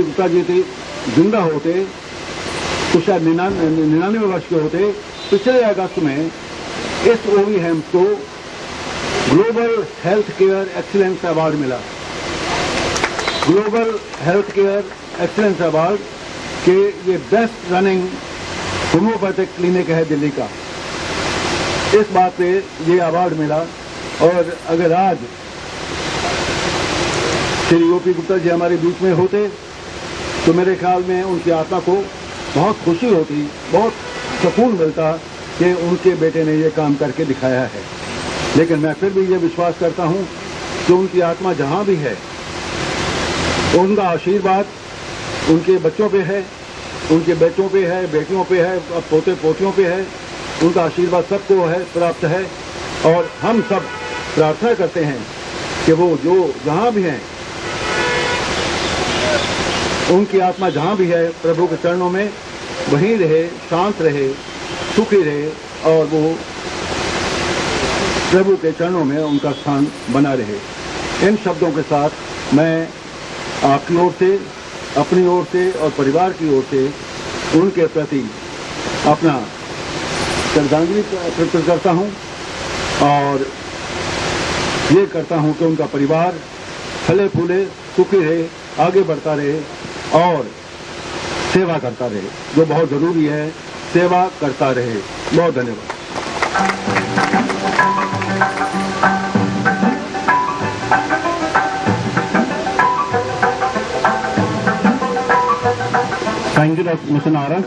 गुप्ता जी थे जिंदा होते तो शायद 99 वर्ष के होते। पिछले अगस्त में इस ओवी हेम्स को global health care excellence award मिला। Global health care excellence award के ये बेस्ट रनिंग होम्योपैथिक क्लिनिक है दिल्ली का। इस बात पे ये अवार्ड मिला। और अगर आज श्री ओपी गुप्ता जी हमारे बीच में होते तो मेरे ख्याल में उनकी आत्मा को बहुत खुशी होती, बहुत सुकून मिलता कि उनके बेटे ने ये काम करके दिखाया है। लेकिन मैं फिर भी ये विश्वास करता हूँ कि उनकी आत्मा जहाँ भी है उनका आशीर्वाद उनके बच्चों पे है, उनके बेटों पे है, बेटियों पे है, पोते पोतियों पे है। उनका आशीर्वाद सबको है, प्राप्त है। और हम सब प्रार्थना करते हैं कि वो जो जहाँ भी हैं उनकी आत्मा जहाँ भी है प्रभु के चरणों में वहीं रहे, शांत रहे, सुखी रहे और वो प्रभु के चरणों में उनका स्थान बना रहे। इन शब्दों के साथ मैं आपकी ओर से, अपनी ओर से और परिवार की ओर से उनके प्रति अपना श्रद्धांजलि अर्पित करता हूँ और ये करता हूँ कि उनका परिवार फले फूले, सुखी रहे, आगे बढ़ता रहे और सेवा करता रहे, जो बहुत जरूरी है। सेवा करता रहे। बहुत धन्यवाद। Thank you mister Narang.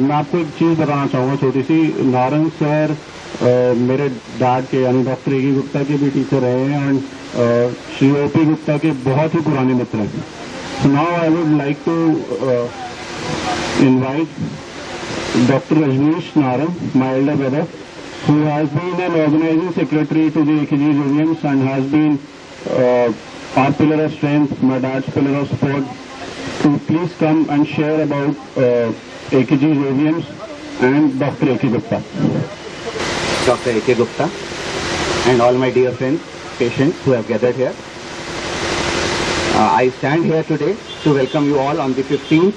मैं आपको एक चीज़ बताना चाहूँगा छोटी सी। नारंग सर मेरे डैड के यानी डॉक्टर ए.के. गुप्ता के भी टीचर रहे हैं और श्री ओपी गुप्ता के बहुत ही पुराने मित्र हैं। So now I would like to invite Dr. Rajneesh Narang, my elder brother, who has been an organizing secretary to the AKG Williams and has been our pillar of strength, my dad's pillar of support, to please come and share about AKG Williams and Dr. A.K. Gupta. Dr. A.K. Gupta and all my dear friends, patients who have gathered here. I stand here today to welcome you all on the 15th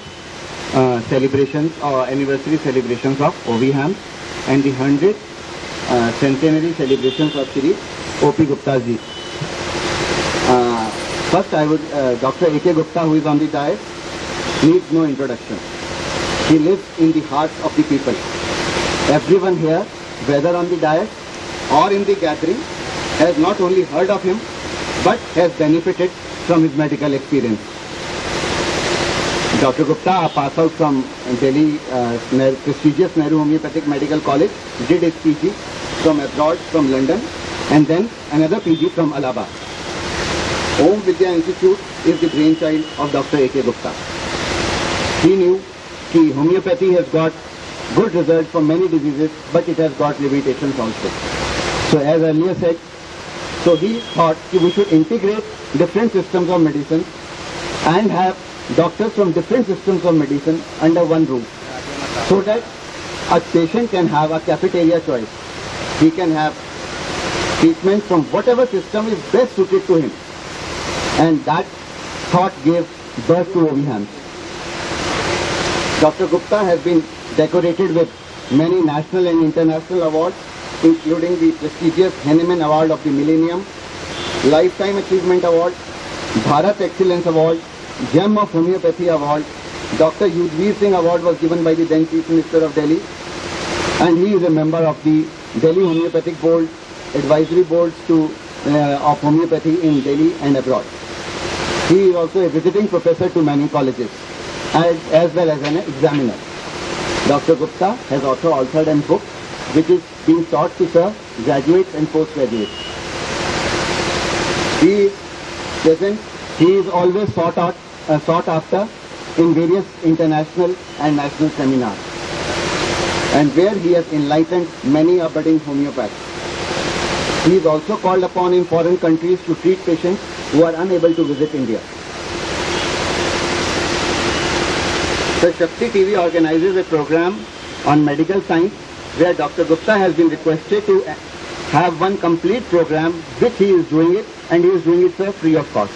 celebrations or anniversary celebrations of OV HAMS and the 100th centenary celebrations of Shri O.P. Gupta ji. First I would, Dr. A.K. Gupta, who is on the dais, needs no introduction. He lives in the hearts of the people. Everyone here, whether on the dais or in the gathering, has not only heard of him but has benefited from his medical experience. Dr. Gupta passed out from Delhi prestigious Nehru Homeopathic Medical College, did his PG from abroad, from London, and then another PG from Allahabad. Om Vidya Institute is the brainchild of Dr. A.K. Gupta. He knew that homeopathy has got good results for many diseases, but it has got limitations also. So as earlier said, so he thought that we should integrate different systems of medicine and have doctors from different systems of medicine under one roof, so that a patient can have a cafeteria choice. He can have treatment from whatever system is best suited to him. And that thought gave birth to OV HAMS. Dr. Gupta has been decorated with many national and international awards, including the prestigious Henneman Award of the Millennium, Lifetime Achievement Award, Bharat Excellence Award, Gem of Homeopathy Award. Dr. Yudhvir Singh Award was given by the then Chief Minister of Delhi, and he is a member of the Delhi Homeopathic Board, advisory boards of homeopathy in Delhi and abroad. He is also a visiting professor to many colleges, as well as an examiner. Dr. Gupta has also authored a book which is being taught to serve graduates and postgraduates. He is present, he is always sought after in various international and national seminars, and where he has enlightened many budding homeopaths. He is also called upon in foreign countries to treat patients who are unable to visit India. The Shakti TV organizes a program on medical science where Dr. Gupta has been requested to have one complete program, which he is doing it, and he is doing it for free of cost.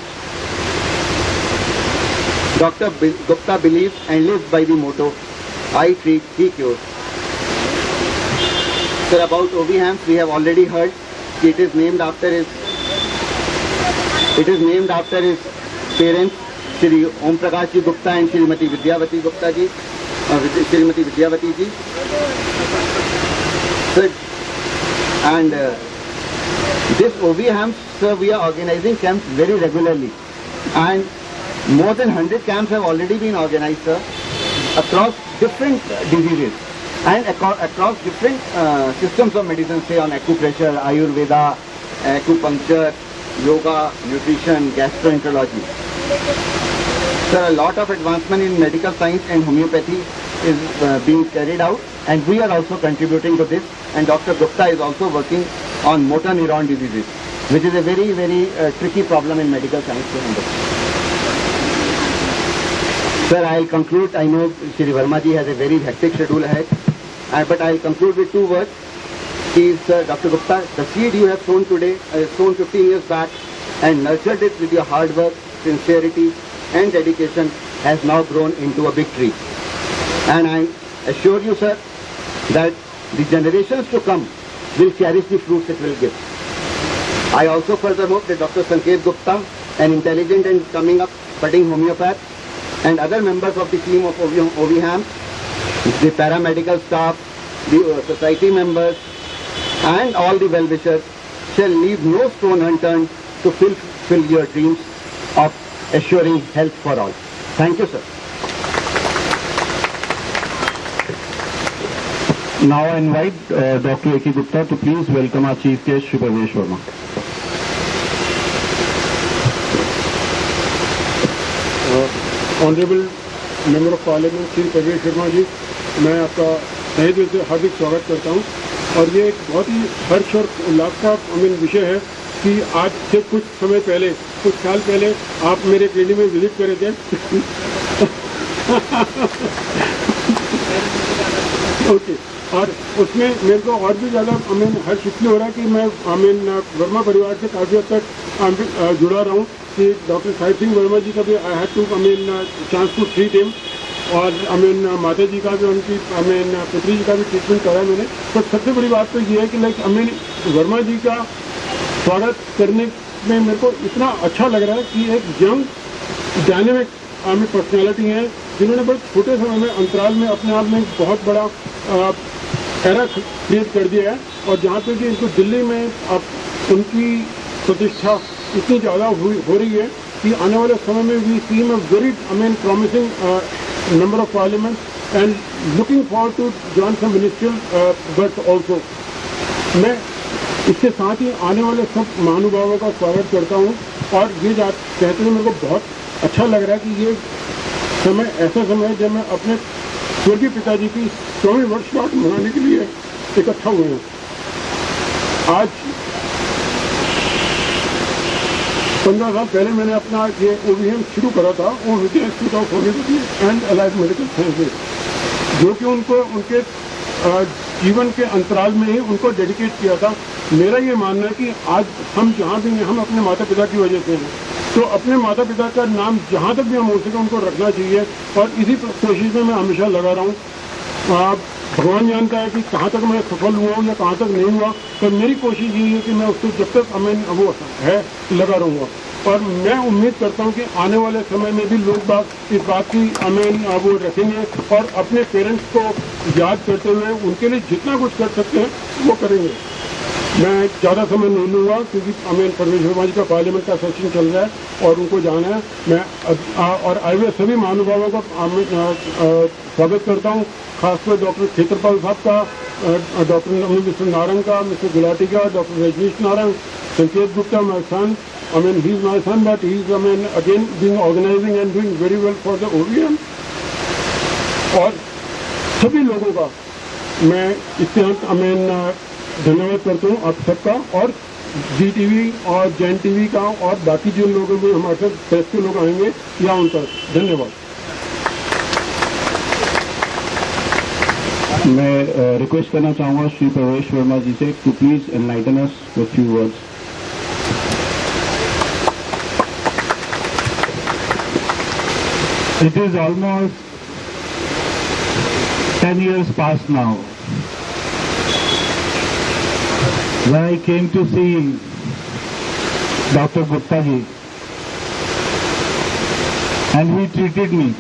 Dr. Gupta believes and lives by the motto, I treat, he cures. Sir, about OVHAMS, we have already heard it is named after his parents, Shri Om Prakash ji Gupta and Shrimati Vidyavati Gupta ji, Shrimati Vidyavati ji. Sir, and this OVHAMS, sir, we are organizing camps very regularly, and more than 100 camps have already been organized, sir, across different diseases and across different systems of medicine, say on acupressure, Ayurveda, acupuncture, yoga, nutrition, gastroenterology. Sir, a lot of advancement in medical science and homeopathy is being carried out, and we are also contributing to this, and Dr. Gupta is also working on motor neuron diseases, which is a very, very tricky problem in medical science to handle. Sir, I'll conclude. I know Shri Verma ji has a very hectic schedule ahead, but I'll conclude with 2 words. Dr. Gupta, the seed you have sown today, sown 15 years back, and nurtured it with your hard work, sincerity, and dedication, has now grown into a big tree. And I assure you, sir, that the generations to come will cherish the fruits it will give. I also further hope that Dr. Sanket Gupta, an intelligent and coming up budding homeopath, and other members of the team of OVHAMS, the paramedical staff, the society members, and all the well-wishers shall leave no stone unturned to fulfill your dreams of assuring health for all. Thank you, sir. Now I invite Dr. A.K. Gupta to please welcome our Chief Guest, Shri Parvesh Verma. Honourable member of parliament Shri Parvesh Verma ji, मैं आपका तहे दिल से हार्दिक स्वागत करता हूं। और ये एक बहुत ही हर्ष और उल्लास का विषय है कि आज से कुछ समय पहले, कुछ साल पहले आप मेरे क्लिनिक में विजिट करे थे। ओके, और उसमें मेरे को और भी ज़्यादा हर्ष इसलिए हो रहा है कि मैं वर्मा परिवार से काफ़ी हद तक जुड़ा रहा हूँ कि डॉक्टर साहिब सिंह वर्मा जी का भी I had to chance to treat him, और माता जी का भी, उनकी पुत्री जी का भी ट्रीटमेंट करा मैंने। तो सबसे बड़ी बात तो ये है कि वर्मा जी का स्वागत करने में मेरे को इतना अच्छा लग रहा है कि एक यंग डायनेमिक पर्सनैलिटी है जिन्होंने बड़े छोटे समय में अंतराल में अपने आप में बहुत बड़ा एरा क्रिएट कर दिया है। और जहाँ पे कि इनको दिल्ली में अब उनकी प्रतिष्ठा इतनी ज़्यादा हो रही है कि आने वाले समय में we see a very promising member of parliament and looking forward to join some ministerial work also. मैं इसके साथ ही आने वाले सब महानुभावों का स्वागत करता हूँ, और ये कहते हुए मेरे को बहुत अच्छा लग रहा है कि ये समय ऐसा समय है जब मैं अपने स्वर्गीय पिताजी की 100वीं वर्षगांठ मनाने के लिए इकट्ठा हुए हैं। आज 15 साल पहले मैंने अपना ये OVHAMS शुरू करा था, Indian institute of homeopathy and allied medical sciences, जो कि उनको उनके जीवन के अंतराल में ही उनको डेडिकेट किया था। मेरा ये मानना है कि आज हम जहाँ भी हैं, हम अपने माता पिता की वजह से हैं, तो अपने माता पिता का नाम जहाँ तक भी हम हो सके उनको रखना चाहिए, और इसी कोशिश में मैं हमेशा लगा रहा हूँ। भगवान जानता है कि कहाँ तक मैं सफल हुआ हूँ या कहाँ तक नहीं हुआ, पर मेरी कोशिश यही है कि मैं उसको जब तक वो है लगा रहूँगा। और मैं उम्मीद करता हूँ कि आने वाले समय में भी लोग बात इस बात की वो रखेंगे और अपने पेरेंट्स को याद करते हुए उनके लिए जितना कुछ कर सकते हैं वो करेंगे। मैं ज़्यादा समय नहीं लूँगा क्योंकि परवेश वर्मा जी का पार्लियामेंट का सेशन चल रहा है और उनको जाना है। मैं और आए हुए सभी महानुभावों का स्वागत करता हूँ, खासकर डॉक्टर क्षेत्रपाल साहब का, डॉक्टर मिस्टर नारंग का, मिस्टर गुलाटी का, डॉक्टर रजनीश नारंग, संकेत गुप्ता, माई सन, he is my son, but he is again being organizing and doing very well for the OVM। और सभी लोगों का मैं इसके धन्यवाद करता हूँ आप सबका, और GTV और जैन टीवी का, और बाकी जिन लोगों में हमारे साथ प्रेस के लोग आएंगे या उनका धन्यवाद। मैं रिक्वेस्ट करना चाहूँगा श्री परवेश वर्मा जी से to please enlighten us with few words. It is almost 10 years past now when I came to see Dr. Gupta ji and he treated me.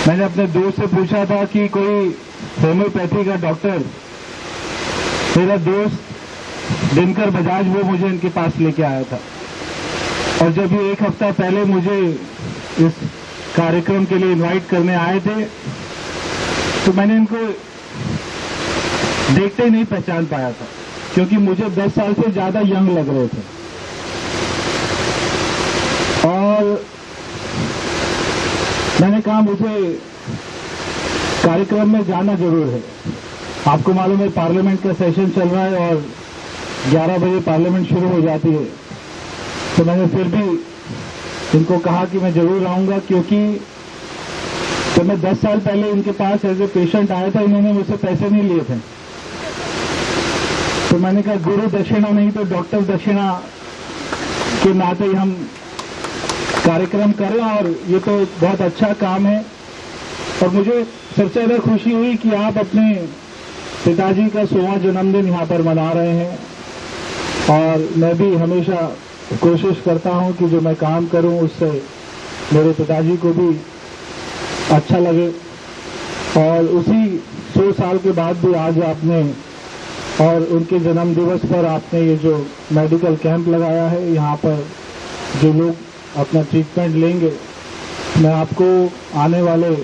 मैंने अपने दोस्त से पूछा था कि कोई होम्योपैथी का डॉक्टर, मेरा दोस्त दिनकर बजाज वो मुझे इनके पास लेके आया था और जब ये एक हफ्ता पहले मुझे इस कार्यक्रम के लिए इनवाइट करने आए थे तो मैंने इनको देखते ही नहीं पहचान पाया था क्योंकि मुझे 10 साल से ज्यादा यंग लग रहे थे और मैंने कहा मुझे कार्यक्रम में जाना जरूर है। आपको मालूम है पार्लियामेंट का सेशन चल रहा है और 11 बजे पार्लियामेंट शुरू हो जाती है, तो मैंने फिर भी इनको कहा कि मैं जरूर आऊंगा क्योंकि तो मैं 10 साल पहले इनके पास एज ए पेशेंट आया था, इन्होंने मुझसे पैसे नहीं लिए थे, तो मैंने कहा गुरु दक्षिणा नहीं तो डॉक्टर दक्षिणा के नाते हम कार्यक्रम करें और ये तो बहुत अच्छा काम है। और मुझे सबसे ज्यादा खुशी हुई कि आप अपने पिताजी का 100वां जन्मदिन यहाँ पर मना रहे हैं और मैं भी हमेशा कोशिश करता हूँ कि जो मैं काम करूँ उससे मेरे पिताजी को भी अच्छा लगे और उसी 100 साल के बाद भी आज आपने और उनके जन्म दिवस पर आपने ये जो मेडिकल कैंप लगाया है, यहाँ पर जो लोग अपना ट्रीटमेंट लेंगे, मैं आपको आने वाले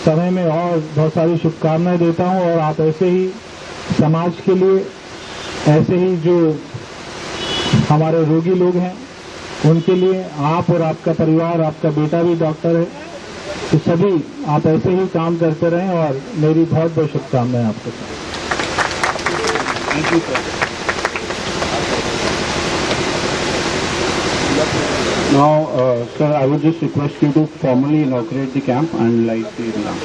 समय में और बहुत सारी शुभकामनाएं देता हूँ और आप ऐसे ही समाज के लिए, ऐसे ही जो हमारे रोगी लोग हैं उनके लिए, आप और आपका परिवार, आपका बेटा भी डॉक्टर है, तो सभी आप ऐसे ही काम करते रहें और मेरी बहुत बहुत शुभकामनाएं आपके साथ। Thank you sir. Now, sir, I would just request you to formally inaugurate the camp and light the lamp.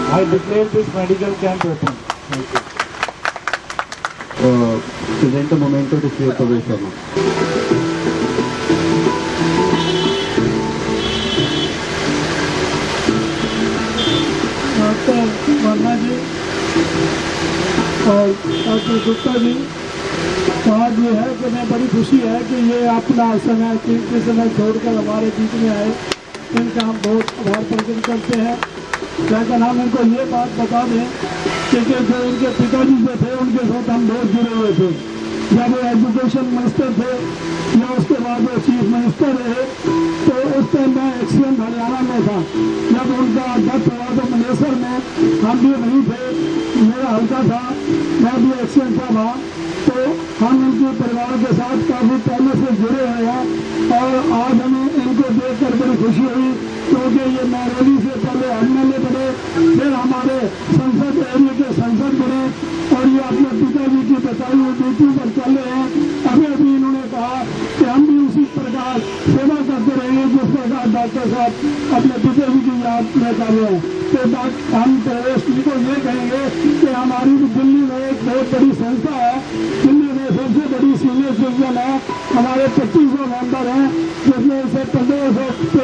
I declare this medical camp open. Present a memento to Sri Prabhu Sharma. Doctor Verma ji और doctor Gupta ji, बात ये है कि मैं बड़ी खुशी है कि ये अपना समय कीमती समय छोड़कर हमारे बीच में आए, इनका हम बहुत आभार प्रकट करते हैं। क्या नाम इनको ये बात बता दें कि जो उनके पिताजी जो थे उनके साथ हम बहुत जुड़े हुए थे, जब वो एजुकेशन मिनिस्टर थे या उसके बाद वो चीफ मिनिस्टर रहे, तो उस टाइम मैं एक्सीडेंट हरियाणा में था। जब उनका डेथ हुआ तो मनेसर में हम भी वहीं थे, मेरा हल्का था, मैं भी एक्सीडेंट था वहाँ, तो हम उनके परिवार के साथ काफ़ी पहले से जुड़े हुए हैं और आज हमें इनको देखकर बड़ी खुशी हुई क्योंकि ये महरौली से पहले एमएलए बने, फिर हमारे संसद एरिया के संसद बने और ये अपने पिताजी की बताई हुई ड्यूटी पर चल रहे हैं। अभी इन्होंने कहा कि हम भी उसी प्रकार सेवा करते रहेंगे जिस प्रकार डॉक्टर साहब अपने पिताजी की याद में कर रहे हैं। तो हम प्रवेश को ये कहेंगे कि हमारी दिल्ली में एक बहुत बड़ी संस्था है, दिल्ली में सबसे बड़ी सीनियर सिटीजन है, हमारे 2500 मेंबर हैं जिसमें से 1500